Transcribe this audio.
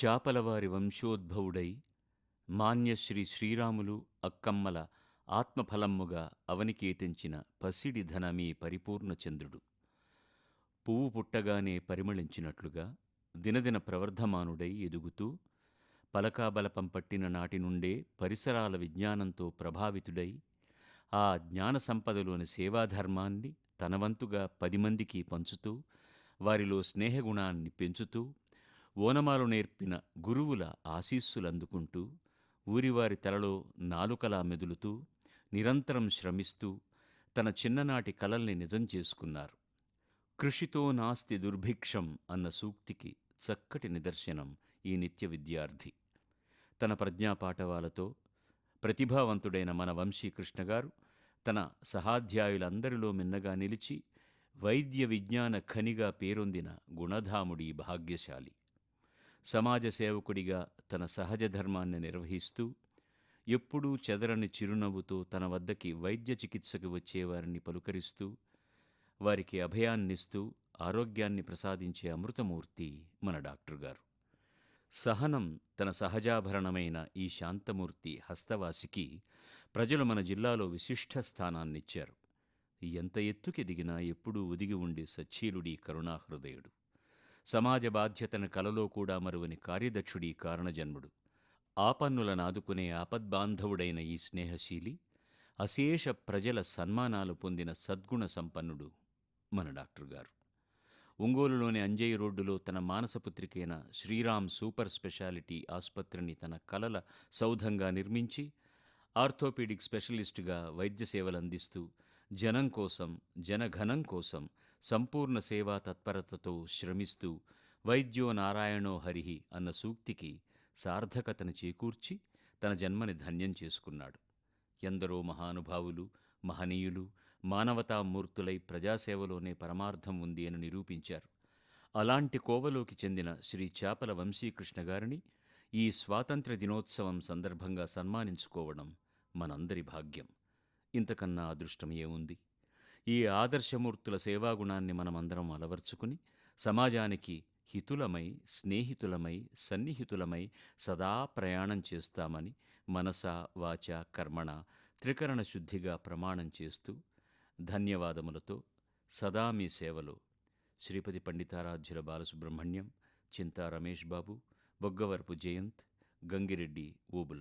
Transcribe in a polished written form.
చాపలవారి వంశోద్భవుడై మాన్యశ్రీ శ్రీరాములు అక్కమ్మల ఆత్మఫలమ్ముగా అవనికేతించిన పసిడి ధనమీ పరిపూర్ణ చంద్రుడు. పువ్వు పుట్టగానే పరిమళించినట్లుగా దినదిన ప్రవర్ధమానుడై ఎదుగుతూ పలకాబలపం పట్టిన నాటి నుండే పరిసరాల విజ్ఞానంతో ప్రభావితుడై ఆ జ్ఞాన సంపదలోని సేవాధర్మాన్ని తనవంతుగా 10 మందికి పంచుతూ వారిలో స్నేహగుణాన్ని పెంచుతూ ఓనమాలు నేర్పిన గురువుల ఆశీస్సులందుకుంటూ ఊరివారి తలలో నాలుకలా మెదులుతూ నిరంతరం శ్రమిస్తూ తన చిన్ననాటి కలల్ని నిజం చేసుకున్నారు. కృషితో నాస్తి దుర్భిక్షం అన్న సూక్తికి చక్కటి నిదర్శనం ఈ నిత్య విద్యార్థి. తన ప్రజ్ఞాపాఠవాలతో ప్రతిభావంతుడైన మన వంశీకృష్ణగారు తన సహాధ్యాయులందరిలో మిన్నగా నిలిచి వైద్య విజ్ఞాన ఖనిగా పేరొందిన గుణధాముడి భాగ్యశాలి. సమాజ సేవకుడిగా తన సహజ ధర్మాన్ని నిర్వహిస్తూ ఎప్పుడూ చెదరని చిరునవ్వుతో తన వద్దకి వైద్య చికిత్సకు వచ్చేవారిని పలుకరిస్తూ వారికి అభయాన్నిస్తూ ఆరోగ్యాన్ని ప్రసాదించే అమృతమూర్తి మన డాక్టర్ గారు. సహనం తన సహజాభరణమైన ఈ శాంతమూర్తి హస్తవాసికి ప్రజలు మన జిల్లాలో విశిష్ట స్థానాన్నిచ్చారు. ఎంత ఎత్తుకెదిగినా ఎప్పుడూ ఒదిగి ఉండే సచ్చీలుడీ కరుణాహృదయుడు. సమాజ బాధ్యతను కలలో కూడా మరువని కార్యదక్షుడీ కారణజన్ముడు. ఆపన్నులనాదుకునే ఆపద్బాంధవుడైన ఈ స్నేహశీలి అశేష ప్రజల సన్మానాలు పొందిన సద్గుణ సంపన్నుడు మన డాక్టర్ గారు. ఒంగోలులోని అంజయ్య రోడ్డులో తన మానసపుత్రికైన శ్రీరామ్ సూపర్ స్పెషాలిటీ ఆసుపత్రిని తన కలల సౌధంగా నిర్మించి ఆర్థోపెడిక్ స్పెషలిస్టుగా వైద్య సేవలందిస్తూ జనం కోసం జనఘనం కోసం సంపూర్ణ సేవా తత్పరతతో శ్రమిస్తూ వైద్యో నారాయణో హరిహి అన్న సూక్తికి సార్థకతను చేకూర్చి తన జన్మని ధన్యం చేసుకున్నాడు. ఎందరో మహానుభావులు మహనీయులు మానవతామూర్తులై ప్రజాసేవలోనే పరమార్థం ఉంది అని నిరూపించారు. అలాంటి కోవలోకి చెందిన శ్రీ చాపల వంశీకృష్ణ గారిని ఈ స్వాతంత్ర్య దినోత్సవం సందర్భంగా సన్మానించుకోవడం మనందరి భాగ్యం. ఇంతకన్నా అదృష్టం ఏముంది? ఈ ఆదర్శమూర్తుల సేవాగుణాన్ని మనమందరం అలవర్చుకుని సమాజానికి హితులమై స్నేహితులమై సన్నిహితులమై సదా ప్రయాణం చేస్తామని మనసా వాచా కర్మణ త్రికరణ శుద్ధిగా ప్రమాణం చేస్తూ ధన్యవాదములతో సదా మీ సేవలో శ్రీపతి పండితారాధ్యుల బాలసుబ్రహ్మణ్యం, చింతా రమేష్ బాబు, బొగ్గవరపు జయంత్, గంగిరెడ్డి ఓబుల్.